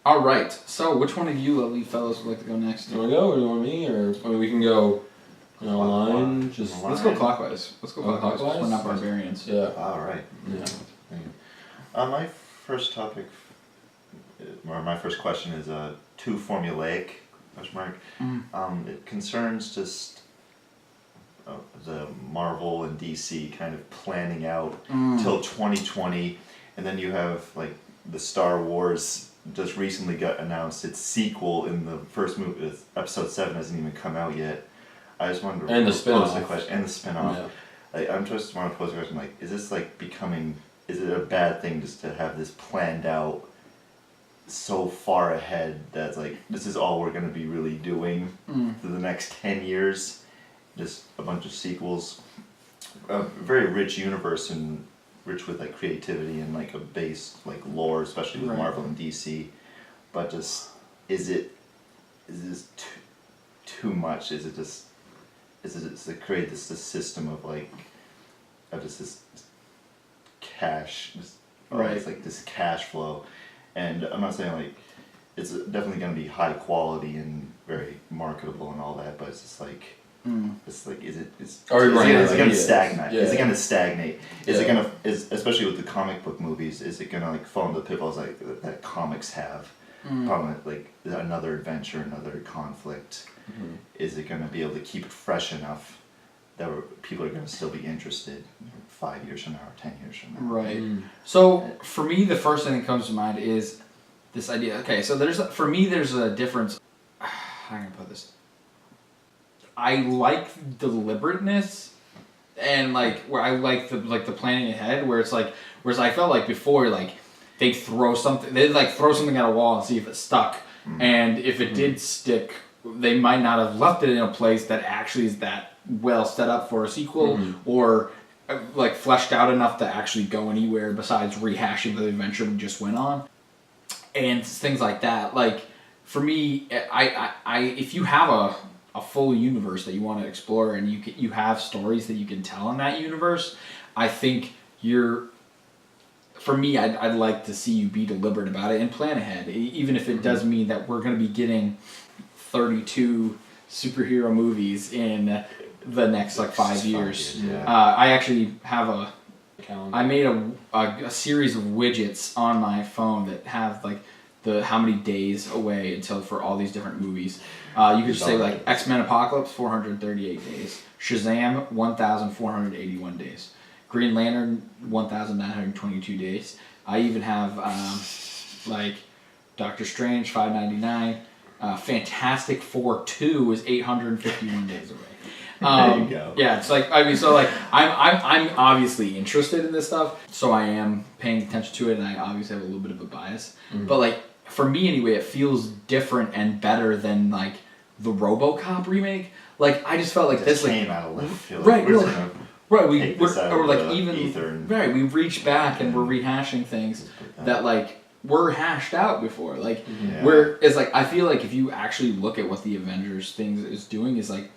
All right. So, which one of you lovely fellows would like to go next? Do you want to go, or do you want me, or I mean, we can go online. Just let's go clockwise. Let's go clockwise. We're not barbarians. Yeah. All right. Yeah. My first topic, or my first question is too formulaic? Question mark. It concerns just the Marvel and DC kind of planning out till 2020, and then you have like the Star Wars just recently got announced its sequel in the first movie. Episode 7 hasn't even come out yet. I just wanted to and the pose spin-off. the question, and the spin-off. Yeah. Like, I'm just want to pose a question like, is this like becoming? Is it a bad thing just to have this planned out so far ahead that like this is all we're going to be really doing for the next 10 years? Just a bunch of sequels, a very rich universe and rich with like creativity and like a base like lore, especially with Marvel and DC. But just is this too much? Is it to create this system of like of just this cash, it's like this cash flow, and I'm not saying like it's definitely going to be high quality and very marketable and all that, but it's just like. It's like, is it going to stagnate? Yeah. Is it going to stagnate? Is it going to, especially with the comic book movies, is it going to like fall into the pitfalls like that comics have? Probably like another adventure, another conflict. Is it going to be able to keep it fresh enough that people are going to still be interested 5 years from now or 10 years from now? Right. So for me, the first thing that comes to mind is this idea. Okay, so there's a difference. How can I put this? I like deliberateness, and like where I like the planning ahead. Whereas I felt like before, like they'd throw something at a wall and see if it stuck, and if it did stick, they might not have left it in a place that actually is that well set up for a sequel, or like fleshed out enough to actually go anywhere besides rehashing the adventure we just went on, and things like that. Like for me, I if you have a full universe that you want to explore and you have stories that you can tell in that universe, I think for me, I'd like to see you be deliberate about it and plan ahead, even if it does mean that we're going to be getting 32 superhero movies in the next like 5 years. I actually have I made a series of widgets on my phone that have like how many days away until for all these different movies. You could just say like X-Men Apocalypse, 438 days. Shazam, 1,481 days. Green Lantern, 1,922 days. I even have like Doctor Strange, 599. Fantastic Four 2 is 851 days away. There you go. Yeah, it's like I'm obviously interested in this stuff, so I am paying attention to it, and I obviously have a little bit of a bias. But like for me anyway, it feels different and better than like the RoboCop remake. Like I just felt like this came out of left field. Right, We're we've reached back and we're rehashing things that like were hashed out before. Like where it's like I feel like if you actually look at what the Avengers thing is doing is like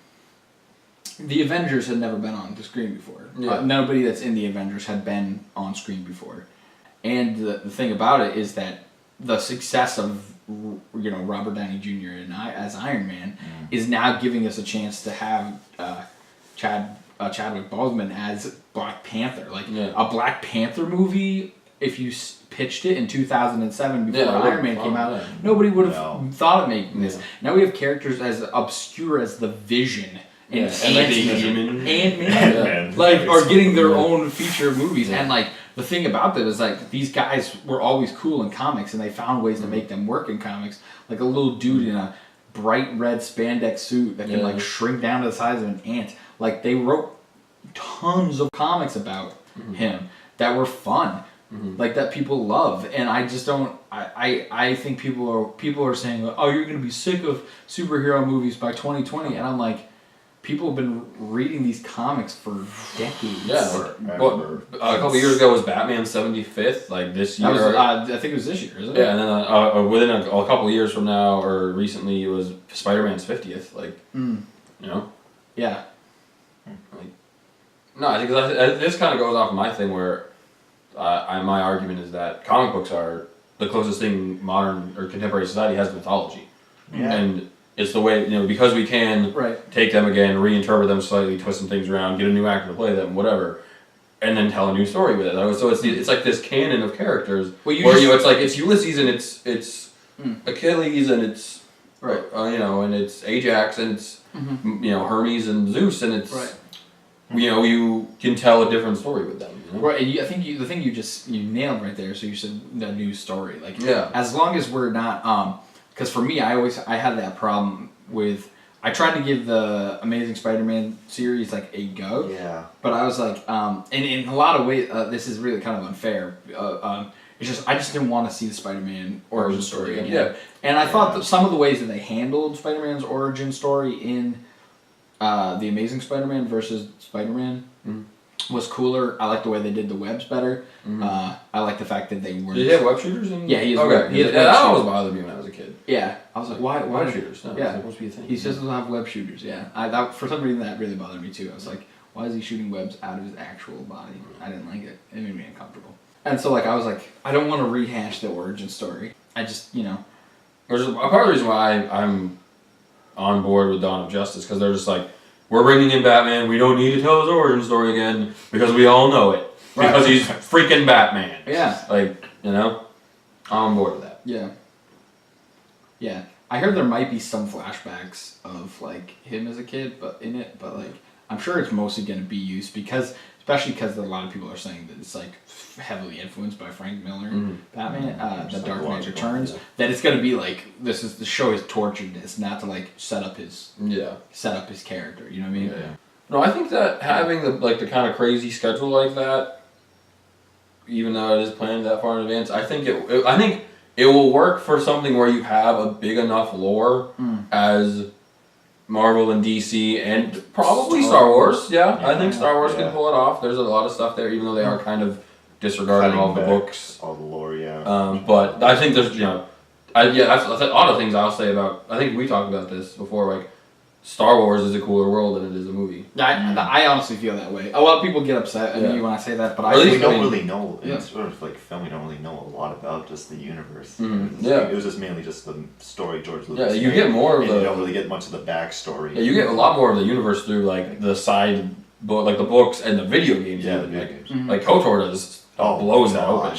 the Avengers had never been on the screen before. Nobody that's in the Avengers had been on screen before. And the thing about it is that the success of Robert Downey Jr. as Iron Man is now giving us a chance to have Chadwick Boseman as Black Panther. Like a Black Panther movie, if you pitched it in 2007 before Iron Man came out, nobody would have thought of making this. Now we have characters as obscure as the Vision. And Ant-Man, like, are getting their own feature movies, and like the thing about that is like these guys were always cool in comics, and they found ways to make them work in comics. Like a little dude in a bright red spandex suit that can like shrink down to the size of an ant. Like they wrote tons of comics about him that were fun, like that people love, and I just don't. I think people are saying, oh, you're gonna be sick of superhero movies by 2020, and I'm like. People have been reading these comics for decades. Yeah. A couple years ago was Batman 75th, like this year. That was, I think it was this year, isn't it? Yeah, and then within a couple years from now, or recently, it was Spider-Man's 50th. Like, you know? Yeah. Like, no, I think this kind of goes off my thing where my argument is that comic books are the closest thing modern or contemporary society has to mythology. Yeah. And it's the way, because we can take them again, reinterpret them slightly, twist some things around, get a new actor to play them, whatever, and then tell a new story with it. So it's like this canon of characters it's like it's Ulysses and it's Achilles and it's and it's Ajax and it's Hermes and Zeus and it's you can tell a different story with them. Right, and I think the thing you nailed right there. So you said the new story, like as long as we're not because for me I had that problem with. I tried to give the Amazing Spider-Man series like a go. Yeah. But I was like, and in a lot of ways, this is really kind of unfair. It's just I just didn't want to see the Spider-Man origin story again. Yeah. And I thought that some of the ways that they handled Spider-Man's origin story in the Amazing Spider-Man versus Spider-Man was cooler. I like the way they did the webs better. I like the fact that they weren't. Did he have web shooters? Yeah, he has. Okay. He has that always bothered me when I was a kid. Yeah, I was like, why web shooters? No, yeah, supposed to be a thing. He says he'll have web shooters. Yeah, that for some reason that really bothered me too. I was like, why is he shooting webs out of his actual body? I didn't like it. It made me uncomfortable. And so I was like, I don't want to rehash the origin story. I just Which is a part of the reason why I'm on board with Dawn of Justice, because they're just like, we're bringing in Batman. We don't need to tell his origin story again because we all know it because he's freaking Batman. Yeah. I'm on board with that. Yeah. Yeah. I heard there might be some flashbacks of him as a kid, but I'm sure it's mostly going to be used especially because a lot of people are saying that it's heavily influenced by Frank Miller Batman, The Dark Knight Returns. Yeah. That it's going to be this is the show his torturedness, not to set up his character. You know what I mean? Yeah. No, I think that having the kind of crazy schedule like that, even though it is planned that far in advance, I think it will work for something where you have a big enough lore as Marvel and DC and probably Star Wars. Yeah, I think Star Wars can pull it off. There's a lot of stuff there, even though they are kind of disregarding all the books, all the lore. Yeah. But I think there's that's a lot of things I'll say about. I think we talked about this before. Star Wars is a cooler world than it is a movie. I honestly feel that way. A lot of people get upset at me when I say that, but we don't really know. In sort of film, we don't really know a lot about just the universe. It was just mainly just the story George Lucas. Yeah, you get more of you don't really get much of the backstory. Yeah, you get a lot more of the universe through the side book, the books and the video games. Yeah, the video games. Like KOTOR does blows that open.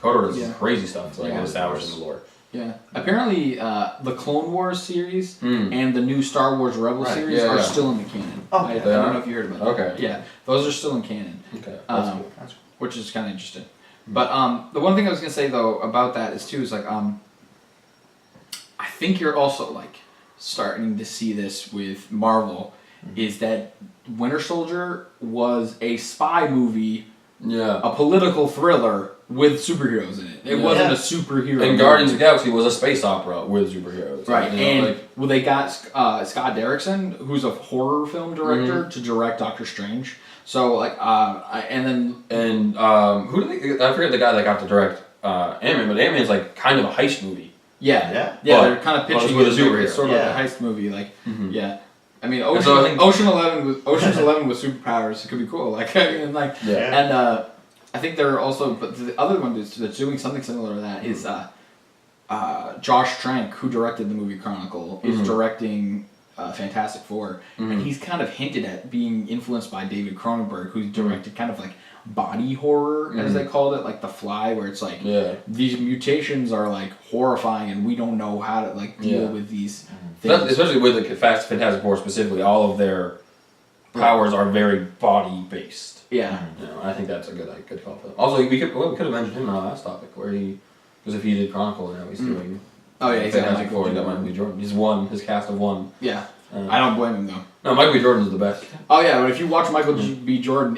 KOTOR does crazy stuff to establish the lore. Yeah. Apparently, the Clone Wars series and the new Star Wars Rebels series are still in the canon. Oh, I don't know if you heard about that. Okay. Yeah, those are still in canon. Okay. That's cool. Which is kind of interesting. But the one thing I was gonna say though about that is I think you're also starting to see this with Marvel, is that Winter Soldier was a spy movie, a political thriller with superheroes in it. It wasn't a superhero. And Guardians of the Galaxy was a space opera with superheroes. Right, they got Scott Derrickson, who's a horror film director, to direct Doctor Strange. So who do they? I forget the guy that got to direct Ant-Man, but Ant-Man's kind of a heist movie. Yeah. They're kind of pitching with it a superhero. as sort of a heist movie, Yeah. I mean, Ocean's 11 with superpowers. It could be cool. And I think there are also, but the other one that's doing something similar to that is Josh Trank, who directed the movie Chronicle, is directing Fantastic Four, and he's kind of hinted at being influenced by David Cronenberg, who's directed kind of body horror, as they called it, The Fly, where it's these mutations are horrifying, and we don't know how to deal with these things. Especially with the Fantastic Four specifically, all of their powers are very body based. Yeah. I think that's a good call for them. Also, we could have mentioned him in our last topic, because if he did Chronicle, now he's doing. Oh yeah, he's got Michael B. Jordan. He's his cast of one. Yeah. I don't blame him though. No, Michael B. Jordan's the best. Oh yeah, but if you watch Michael B. Jordan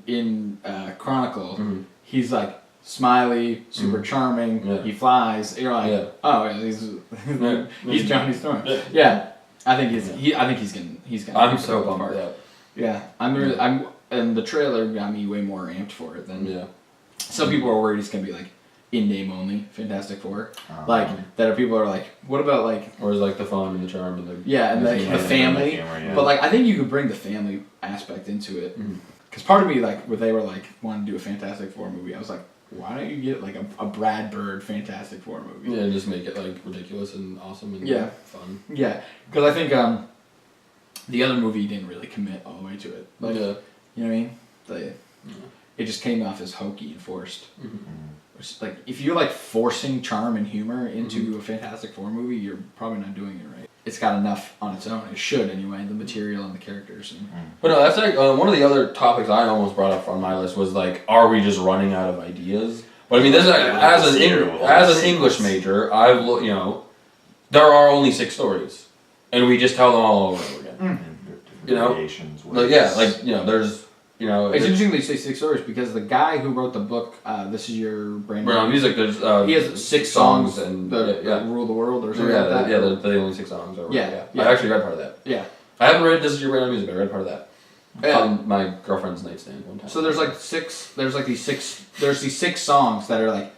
in Chronicle, he's smiley, super charming. Yeah. He flies. You're oh yeah, he's Johnny Storm. Yeah. I think he's gonna. I'm so bummed about that. Yeah, and the trailer got me way more amped for it than some people are worried it's gonna be in name only Fantastic Four. People are what about or is the fun and the charm and the the family. But I think you could bring the family aspect into it. Because part of me where they were wanting to do a Fantastic Four movie, I was why don't you get like a Brad Bird Fantastic Four movie? Yeah, just make it like ridiculous and awesome and fun. Yeah, because I think the other movie didn't really commit all the way to it. Like, you know what I mean? It just came off as hokey and forced. Which, like, if you're like forcing charm and humor into a Fantastic Four movie, you're probably not doing it right. It's got enough on its own. It should anyway. The material and the characters. And, But no, that's like one of the other topics I almost brought up on my list was like, are we just running out of ideas? But I mean, this is as an English major, there are only 6 stories, and we just tell them all over again. Variations. There's. It's interesting they say 6 stories because the guy who wrote the book, This Is Your Brand New Music, there's he has 6 songs and Rule the World or something like that. Yeah, the only 6 songs. Yeah. I actually read part of that. Yeah. I haven't read This Is Your Brand New Music, but I read part of that. On my girlfriend's nightstand one time. So there's like 6. There's these 6 songs that are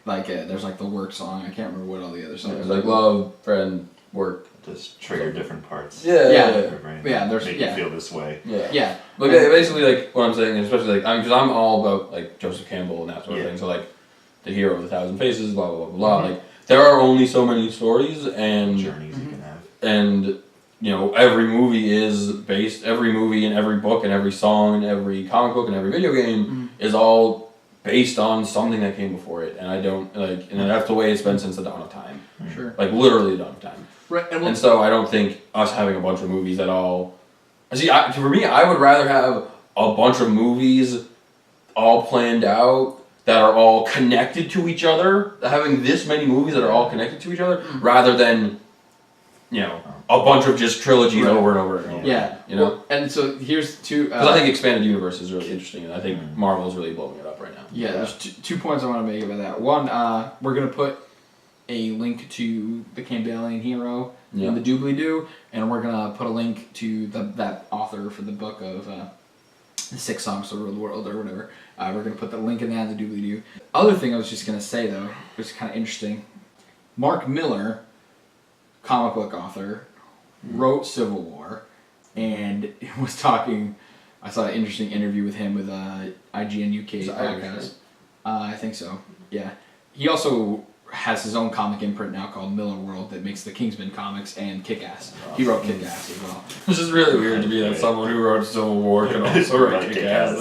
there's like the work song. I can't remember what all the other songs. There's like love, friend, work. Just trigger different parts. There's make you feel this way. But basically, like what I'm saying, especially like because I'm all about like Joseph Campbell and that sort of thing. So like the hero of 1,000 faces, blah blah blah blah. Like there are only so many stories and journeys you can have, and every movie and every book and every song and every comic book and every video game is all based on something that came before it, and I don't like, and that's the way it's been since the dawn of time. Sure. Like literally the dawn of time. Right, and so I don't think us having a bunch of movies at all. For me, I would rather have a bunch of movies all planned out that are all connected to each other. Having this many movies that are all connected to each other, rather than a bunch of just trilogies over and over and over. Yeah. Well, and so here's 2. Because I think expanded universe is really interesting, and I think Marvel's really blowing it up right now. Yeah, there's 2 points I want to make about that. One, we're gonna put a link to the Campbellian hero in the doobly-doo, and we're gonna put a link to that author for the book of the 6 songs to rule the world or whatever. We're gonna put the link in that in the doobly-doo. Other thing I was just gonna say though, which is kind of interesting. Mark Miller, comic book author, wrote Civil War, and was talking. I saw an interesting interview with him with IGN UK podcast. I think so. Yeah, he also has his own comic imprint now called Miller World that makes the Kingsman comics and Kick-Ass. He wrote Kick-Ass as well. Which is really weird to be that someone who wrote Civil War can also write Kick-Ass.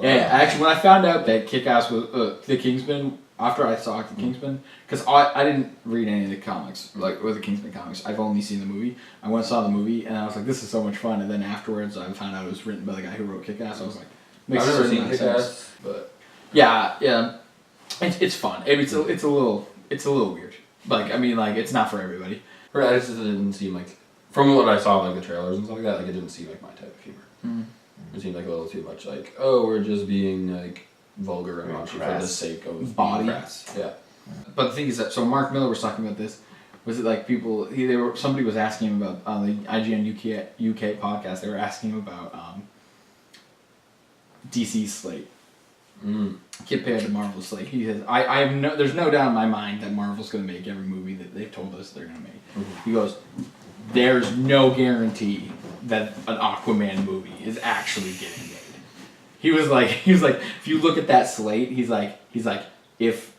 Actually, when I found out that Kick-Ass was the Kingsman, after I saw the Kingsman, because I didn't read any of the comics, or the Kingsman comics. I've only seen the movie. I went and saw the movie, and I was like, this is so much fun. And then afterwards, I found out it was written by the guy who wrote Kick-Ass. I was like, I've never seen Kick-Ass, but yeah. It's fun. It's a little weird. It's not for everybody. Right, it just didn't seem like, from what I saw, like the trailers and stuff like that, like it didn't seem like my type of humor. It seemed like a little too much like, we're just being like vulgar and raunchy for the sake of body. Yeah. But the thing is that Mark Miller was talking about this. Was it like people? Somebody was asking him about on the IGN UK podcast. They were asking him about DC's slate. Compared to Marvel's slate. He says, there's no doubt in my mind that Marvel's going to make every movie that they've told us they're going to make. He goes, there's no guarantee that an Aquaman movie is actually getting made. He was like, if you look at that slate, he's like, if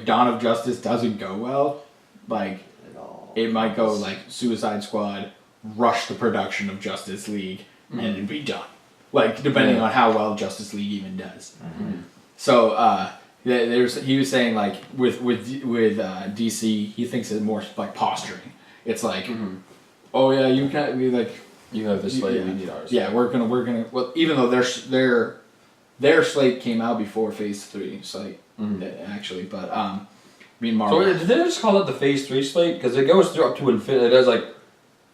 Dawn of Justice doesn't go well, like, it might go like Suicide Squad, rush the production of Justice League, and it'd be done. Like, depending on how well Justice League even does. So, he was saying, like, with DC, he thinks it's more, like, posturing. It's like, oh, yeah, you can't be, like... You have this slate, we need ours. Yeah, we're gonna... Well, even though their slate came out before Phase 3 slate, actually, but, Marvel... So, did they just call it the Phase 3 slate? Because it goes through up to Infinity... It does, like,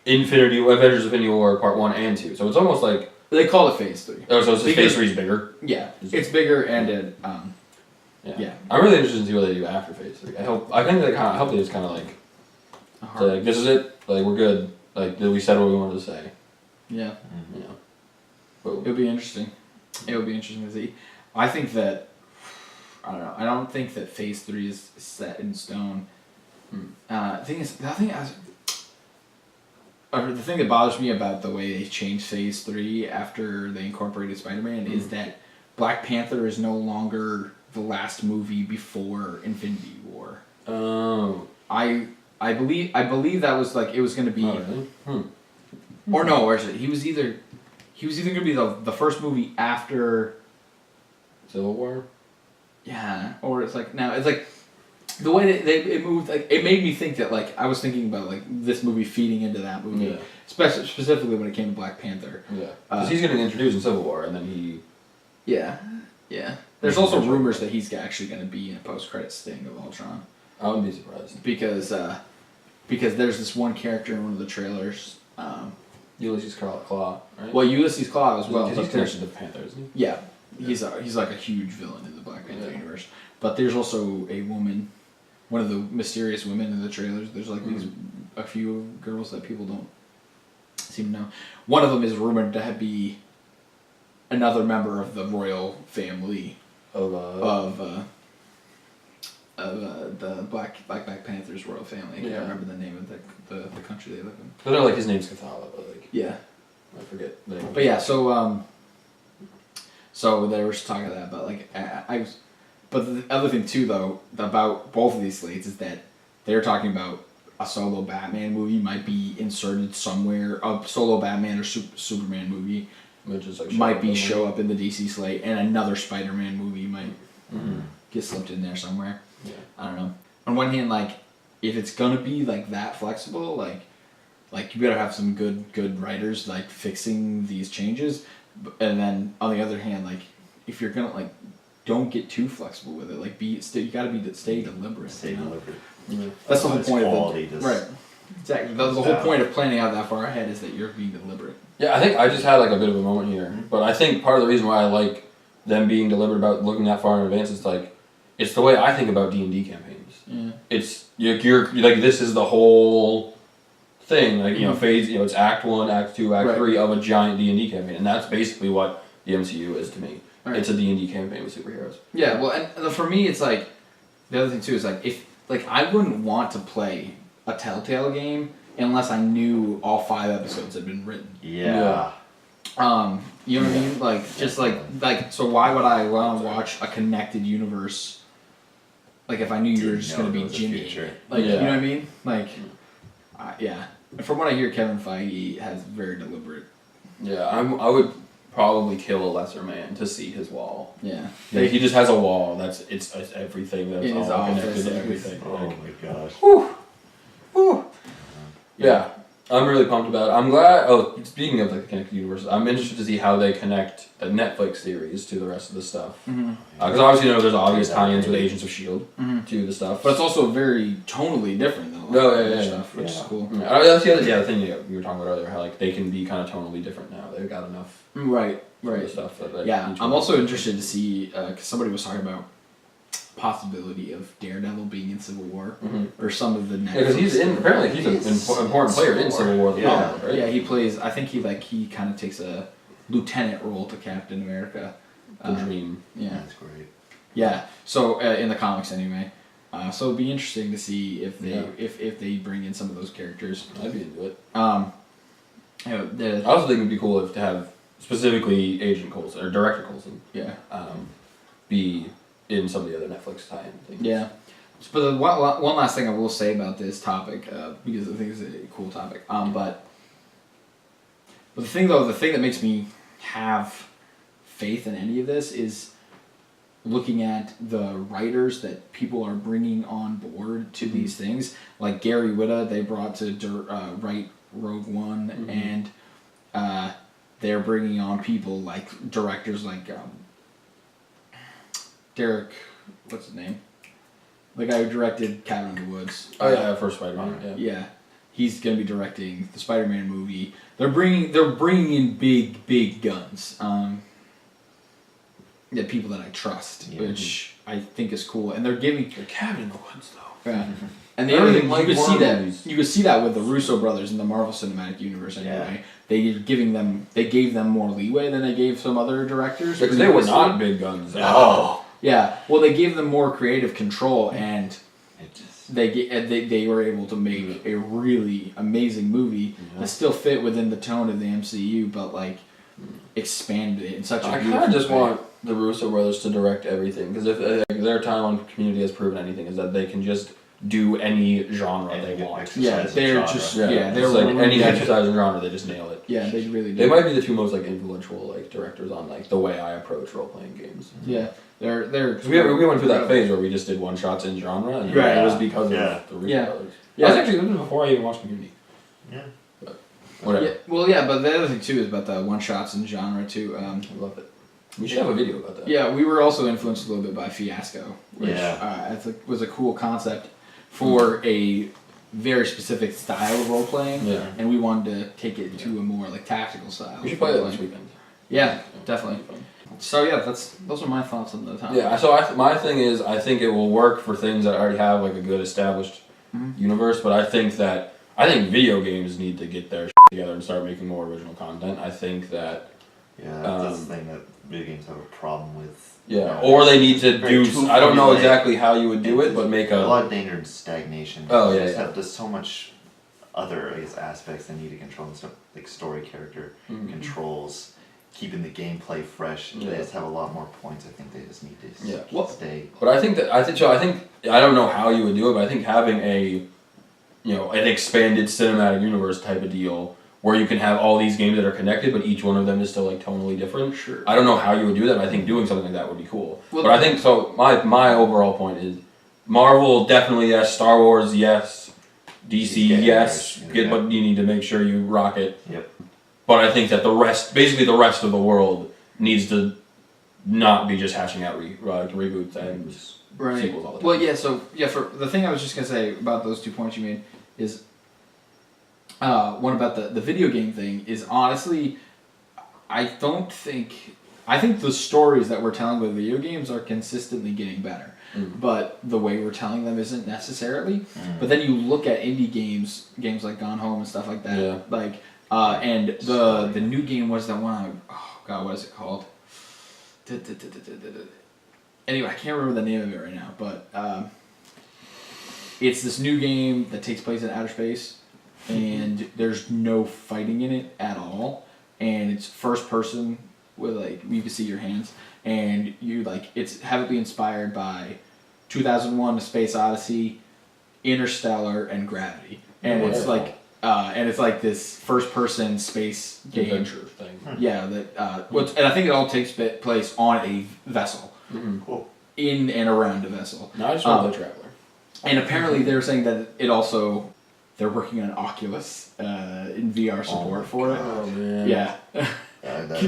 Avengers Infinity War Part 1 and 2. So, it's almost like... They call it Phase 3. Oh, so Phase 3 is bigger? Yeah, it's bigger and yeah. I'm really interested to see what they do after Phase 3. I hope they just kind of like, say, like, this is it, like, we're good, like, we said what we wanted to say. Yeah. It'll be interesting. It'll be interesting to see. I think that, I don't know, I don't think that Phase 3 is set in stone. The thing that bothers me about the way they changed Phase 3 after they incorporated Spider-Man is that Black Panther is no longer the last movie before Infinity War. Oh. I believe that was like it was going to be. Oh, really? Or no, or is it? He was either going to be the first movie after Civil War. Yeah, or it's like now it's like the way that it moved. Like it made me think that like I was thinking about like this movie feeding into that movie, specifically when it came to Black Panther. Yeah, because he's getting introduced in Civil War, and then he. Yeah. There's also rumors that he's actually going to be in a post-credits sting of Ultron. I wouldn't be surprised because there's this one character in one of the trailers. Ulysses Claw, right? Well, Ulysses Claw as well. Because he's connected to the Panther, isn't he? Yeah, he's like a huge villain in the Black Panther universe. But there's also a woman, one of the mysterious women in the trailers. There's like a few girls that people don't seem to know. One of them is rumored to be another member of the royal family of the Black Panthers royal family. I can't remember the name of the country they live in. I know, like his name's Kathala, but like I forget the name. But yeah, so they were just talking about that, but like but the other thing too though about both of these slates is that they're talking about a solo Batman movie might be inserted somewhere. A solo Batman or Superman movie. Which is like show up in the DC slate, and another Spider-Man movie might get slipped in there somewhere. Yeah. I don't know. On one hand, like if it's gonna be like that flexible, like you better have some good writers like fixing these changes, and then on the other hand, like if you're gonna like don't get too flexible with it, like you gotta stay deliberate. Stay deliberate. Yeah. That's the whole point of it. Just right. Exactly. The whole point of planning out that far ahead is that you're being deliberate. Yeah, I think I just had like a bit of a moment here, but I think part of the reason why I like them being deliberate about looking that far in advance is like it's the way I think about D&D campaigns. Yeah. It's you're like this is the whole thing, like phase. It's Act 1, Act 2, Act 3 of a giant D&D campaign, and that's basically what the MCU is to me. Right. It's a D&D campaign with superheroes. Yeah, well, and for me, it's like the other thing too is like if I wouldn't want to play a Telltale game unless I knew all 5 episodes had been written. Yeah. You know what I mean? Like just like so why would I want to watch a connected universe? Like if I knew you were just going to be Jimmy. Like you know what I mean? Like yeah. And from what I hear, Kevin Feige has very deliberate. Yeah, I would probably kill a lesser man to see his wall. Yeah. He just has a wall. It's everything. That's all connected to everything. Oh my gosh. Whew. Whew. Yeah, I'm really pumped about it. I'm glad. Oh, speaking of like the connected universes, I'm interested to see how they connect the Netflix series to the rest of the stuff. Because obviously, there's obvious tie-ins with Agents of S.H.I.E.L.D. to the stuff. But it's also very tonally different though. Stuff, which is cool. That's the other thing we were talking about earlier. How like they can be kind of tonally different now. They've got enough. Right. Stuff that I'm also interested to see because somebody was talking about possibility of Daredevil being in Civil War or some of the Netflix. Because he's an important player in Civil War. Right? Yeah, he plays. I think he kind of takes a lieutenant role to Captain America. The Dream. Yeah, that's great. Yeah, so in the comics anyway. So it'd be interesting to see if they if they bring in some of those characters. I'd be into it. I also think it'd be cool to have specifically Agent Coulson or Director Coulson. Yeah. Be in some of the other Netflix tie-in things. Yeah. But one last thing I will say about this topic, because I think it's a cool topic. But the thing that makes me have faith in any of this is looking at the writers that people are bringing on board to these things. Like Gary Whitta, they brought to write Rogue One, and they're bringing on people like directors like Derek, what's his name? The guy who directed Cabin in the Woods. Oh yeah, first Spider-Man. Yeah, he's gonna be directing the Spider-Man movie. They're bringing in big guns. Yeah, people that I trust, which I think is cool, and they're Cabin in the Woods though. Yeah. And the other thing, you could see that with the Russo brothers in the Marvel Cinematic Universe anyway. Yeah. They gave them more leeway than they gave some other directors. Because they were not big guns at all. Yeah, well, they gave them more creative control, and they were able to make a really amazing movie that still fit within the tone of the MCU, but like expanded it in such a beautiful way. I kind of just want the Russo brothers to direct everything, because if their time on Community has proven anything, is that they can just do any genre they want. Yeah, they're just they're like any exercise in genre, they just nail it. Yeah, they really do. They might be the two most like influential like directors on like the way I approach role playing games. Yeah, they're. We went through that phase where we just did one shots in genre, and it was because of the Russo brothers. Yeah, that was actually before I even watched Community. Yeah. But whatever. Yeah, well, yeah, but the other thing too is about the one shots in genre too. I love it. We should have a video about that. Yeah, we were also influenced a little bit by Fiasco, which I think was a cool concept for a very specific style of role playing. Yeah. And we wanted to take it to a more like tactical style. We should play that this weekend. Yeah, definitely. So yeah, those are my thoughts on the topic. Yeah, so my thing is, I think it will work for things that already have like a good established universe, but I think video games need to get their shit together and start making more original content. I think that that's the thing that video games have a problem with. Yeah, or they need to do. I don't know exactly how you would do it, but make a lot of danger in stagnation. Oh yeah, There's so much other aspects they need to control and stuff, like story, character controls, keeping the gameplay fresh. They just have a lot more points. I think they just need to stay. But I think I don't know how you would do it, but I think having an expanded cinematic universe type of deal, where you can have all these games that are connected, but each one of them is still like tonally different. Sure. I don't know how you would do that, but I think doing something like that would be cool. Well, but I think so. My overall point is, Marvel definitely yes, Star Wars yes, DC yes. But you need to make sure you rock it. Yep. But I think that the rest of the world needs to not be just hashing out reboots and sequels all the time. Well, yeah. So for the thing I was just gonna say about those 2 points you made is. One about the video game thing is honestly, I think the stories that we're telling with video games are consistently getting better, but the way we're telling them isn't necessarily. But then you look at indie games like Gone Home and stuff like that, and the new game was that one. Oh God, what is it called? Anyway, I can't remember the name of it right now, but it's this new game that takes place in outer space. And there's no fighting in it at all, and it's first person with like you can see your hands, and you it's heavily inspired by 2001: A Space Odyssey, Interstellar, and Gravity, and it's like this first person space game adventure thing. Yeah, and I think it all takes place on a vessel, cool, in and around a vessel. No, I just want the Traveler. And apparently they're saying that it also. They're working on Oculus in VR support for it. Oh man. Yeah. That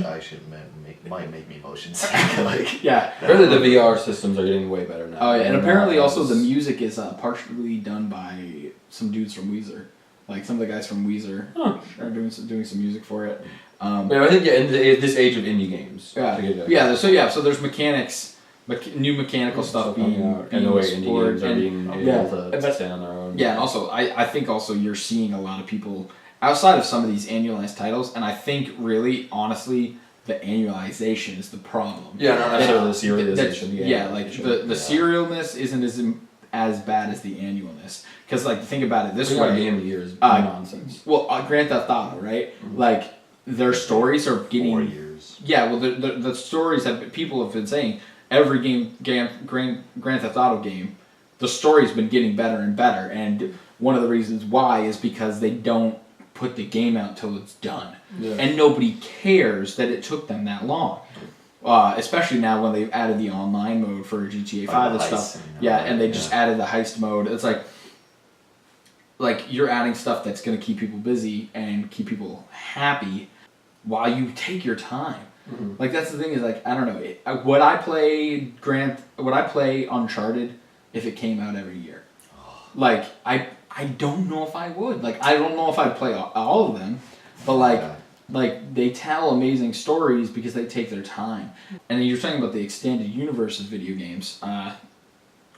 might make me motion sick. Apparently the VR systems are getting way better now. Oh yeah, and apparently also the music is partially done by some dudes from Weezer. Like some of the guys from Weezer are doing some music for it. I think in this age of indie games. So there's mechanics. New mechanical stuff being and the way indie games are being able to stand on their own. Yeah, and also I think also you're seeing a lot of people outside of some of these annualized titles, and I think really honestly the annualization is the problem. Yeah, not necessarily the serialization. The serialness isn't as bad as the annualness, because think about it this way. Game of the year is nonsense. Well, Grand Theft Auto, right? Mm-hmm. Their stories are getting 4 years. Yeah, well the stories that people have been saying. Every Grand Theft Auto game, the story's been getting better and better, and one of the reasons why is because they don't put the game out till it's done, and nobody cares that it took them that long. Especially now when they've added the online mode for GTA 5 and stuff. And they just added the heist mode. It's like you're adding stuff that's going to keep people busy and keep people happy while you take your time. Mm-hmm. That's the thing is I don't know. Would I play Uncharted if it came out every year? I don't know if I would. I don't know if I'd play all of them, but they tell amazing stories because they take their time. And then you're talking about the extended universe of video games,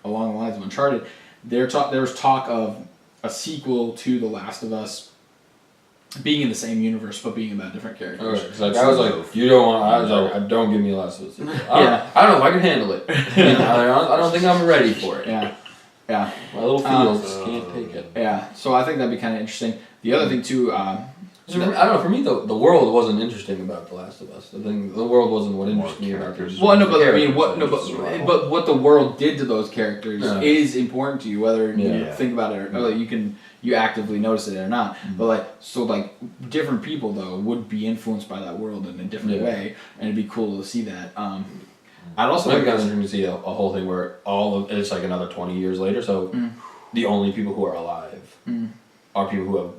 along the lines of Uncharted. There's talk of a sequel to The Last of Us. Being in the same universe, but being about different characters. I was like, you don't want. I was like, don't give me Last of Us. I don't know if I can handle it. I don't think I'm ready for it. Yeah. My little feels just can't take it. Yeah. So I think that'd be kind of interesting. The other thing too, I don't know. For me, the world wasn't interesting about The Last of Us. The world wasn't what interested me about it. Well, no, but I mean, but what the world did to those characters is important to you, whether you think about it or you actively notice it or not. Mm-hmm. But different people though would be influenced by that world in a different way, and it'd be cool to see that. I'd also like to see a whole thing where it's like another 20 years later. So the only people who are alive are people who have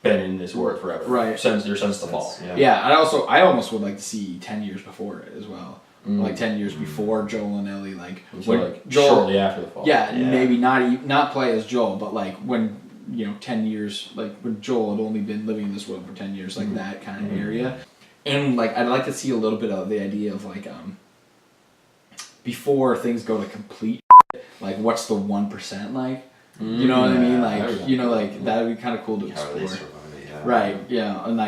been in this world forever, right? Since the fall. Yeah. I almost would like to see 10 years before it as well. Like 10 years before Joel and Ellie, Joel, shortly after the fall. Yeah, maybe not play as Joel, but when 10 years, when Joel had only been living in this world for 10 years, that kind of area. And I'd like to see a little bit of the idea of before things go to complete, what's the 1% like? You know what I mean? That would be kind of cool to explore. Right, yeah, and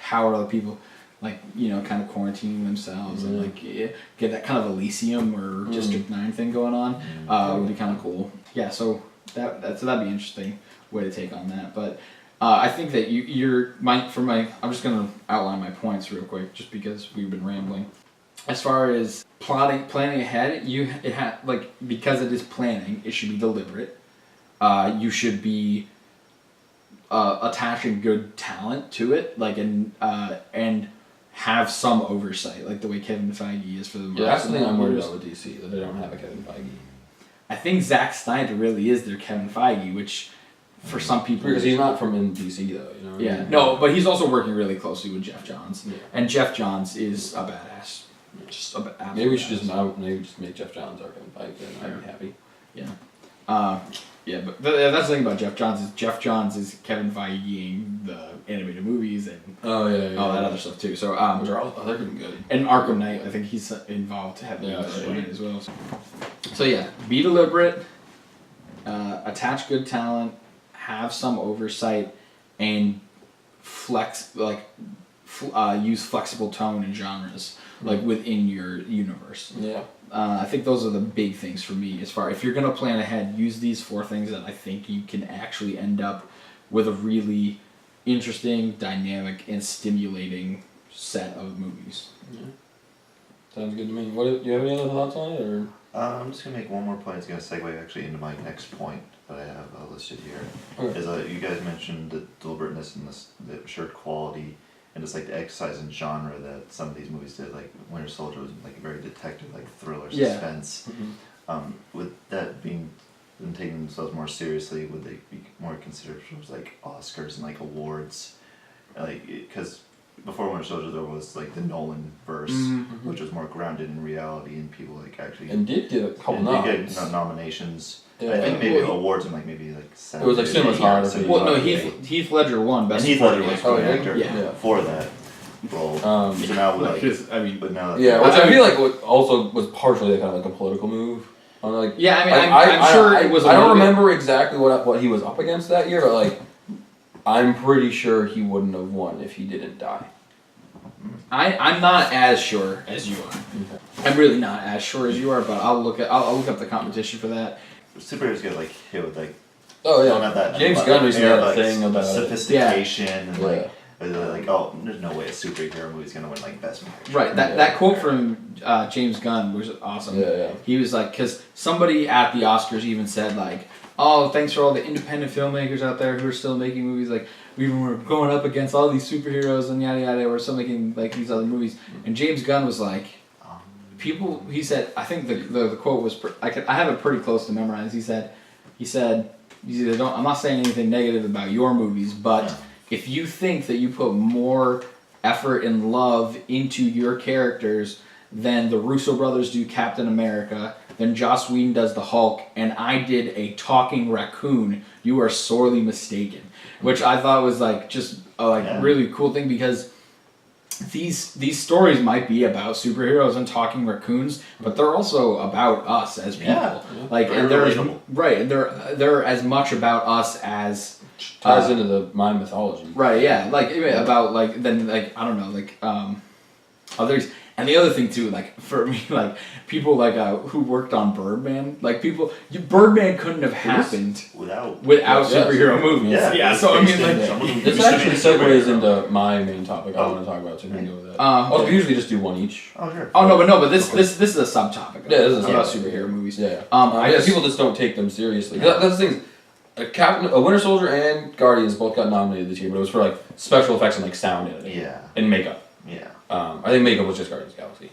how are the people, kind of quarantining themselves and get that kind of Elysium or District 9 thing going on. Would be kind of cool. Yeah, so that'd be interesting way to take on that. But I think that I'm just gonna outline my points real quick, just because we've been rambling. As far as planning ahead, because it is planning, it should be deliberate. You should be attaching good talent to it, and have some oversight, the way Kevin Feige is for the. Yeah, that's the thing I'm worried about with DC, that they don't have a Kevin Feige. I think Zack Snyder really is their Kevin Feige, which for some people, because he's not from in DC though, Yeah, no, but he's also working really closely with Jeff Johns, and Jeff Johns is a badass. Maybe we should just make Jeff Johns our Kevin Feige, and I'd be happy. Yeah. But that's the thing about Jeff Johns is Kevin Feige the animated movies and all that other stuff too. So they're pretty good. And Arkham Knight, I think he's involved heavily in it as well. So be deliberate, attach good talent, have some oversight, and use flexible tone and genres within your universe. Yeah. I think those are the big things for me. If you're gonna plan ahead, use these 4 things that I think you can actually end up with a really interesting, dynamic, and stimulating set of movies. Yeah. Sounds good to me. Do you have any other thoughts on it, or? I'm just gonna make one more point. It's gonna segue actually into my next point that I have listed here. Okay. Is you guys mentioned the deliberateness and the assured quality. And just the exercise in genre that some of these movies did, Winter Soldier was very detective, thriller, suspense. Mm-hmm. With that being them taking themselves more seriously, would they be more considered for Oscars and awards? Because before Winter Soldier there was the Nolan verse, which was more grounded in reality and people actually. And did get a couple nominations. Nominations. Yeah. I think maybe awards and maybe 7. It was cinematography. Well, no, Heath Ledger won best. And Heath Ledger was actor for that role. So now but now which I feel also was partially kind of a political move. I'm I'm sure it was. I don't remember exactly what he was up against that year, but I'm pretty sure he wouldn't have won if he didn't die. I'm not as sure as you are. Okay. I'm really not as sure as you are, but I'll look up the competition for that. Superheroes get hit with James Gunn recently had a thing about sophistication and there's no way a superhero movie's gonna win best picture. Right. That quote from James Gunn was awesome. Yeah. He was because somebody at the Oscars even said oh, thanks for all the independent filmmakers out there who are still making movies. We were going up against all these superheroes and yada yada. We're still making these other movies. And James Gunn was people. He said, I think the quote was. I have it pretty close to memorize. He said, I'm not saying anything negative about your movies, but if you think that you put more effort and love into your characters than the Russo brothers do Captain America, then Joss Whedon does the Hulk, and I did a talking raccoon, you are sorely mistaken. Which I thought was just a really cool thing, because these stories might be about superheroes and talking raccoons, but they're also about us as people. And they're as much about us as ties into my mythology. Right, yeah. About I don't know, others. And the other thing too, like for me, like people like who worked on Birdman, like Birdman couldn't have happened without superhero movies. Yeah. So I mean, like this actually segues into my main topic I want to talk about. So we can go with that. Also, we usually just do one each. Oh sure. Oh no, but this is a subtopic. Yeah, this is about superhero movies. Yeah. People just don't take them seriously. That's the thing. A Winter Soldier and Guardians both got nominated this year, but it was for like special effects and like sound editing. And makeup. Yeah. I think makeup was just Guardians of the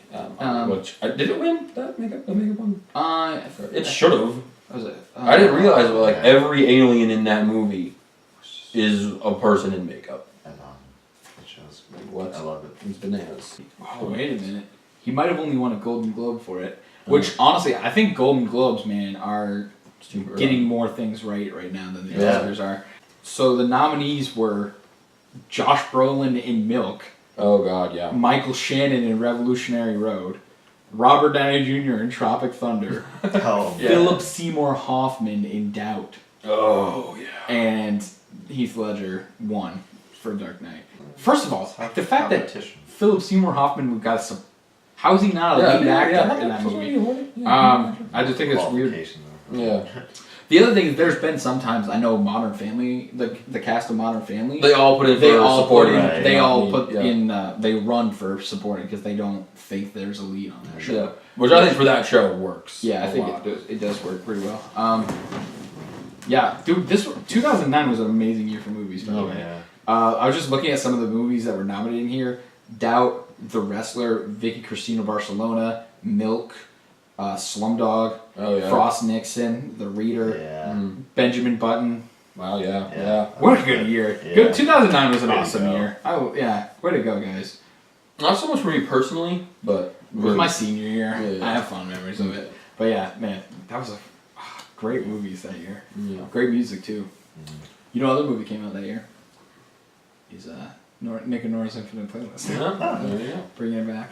Galaxy. Which did it win that makeup? The makeup one? It should have. I didn't realize, but like every alien in that movie is a person in makeup. And it shows. What? I love it. It's bananas. Oh wait a minute. He might have only won a Golden Globe for it. Which honestly, I think Golden Globes, man, are getting more things right now than the Oscars are. So the nominees were Josh Brolin in Milk. Oh God, yeah. Michael Shannon in Revolutionary Road. Robert Downey Jr. in Tropic Thunder. Philip Seymour Hoffman in Doubt. Oh yeah. And Heath Ledger won for Dark Knight. First of all, the fact that Philip Seymour Hoffman got some. How is he not a lead actor in that movie? I just think it's weird. Yeah. The other thing is, there's been sometimes I know Modern Family, the cast of Modern Family. They all put in for supporting. They run for supporting because they don't think there's a lead on that show. Yeah. Which I think for that show works. Yeah, I think it does work pretty well. Yeah, dude, 2009 was an amazing year for movies. By the way. Yeah. I was just looking at some of the movies that were nominated here: Doubt, The Wrestler, Vicky Cristina Barcelona, Milk, Slumdog, Frost Nixon, The Reader, Benjamin Button. Wow, yeah. What a good year. Yeah. Good. 2009 was an awesome year. Way to go, guys. Not so much for me personally, but it was my senior year. I have fond memories of it. But yeah, man, that was great movies that year. Yeah. Great music too. You know, other movie came out that year. Is Nick and Nora's Infinite Playlist. Yeah. Bringing it back.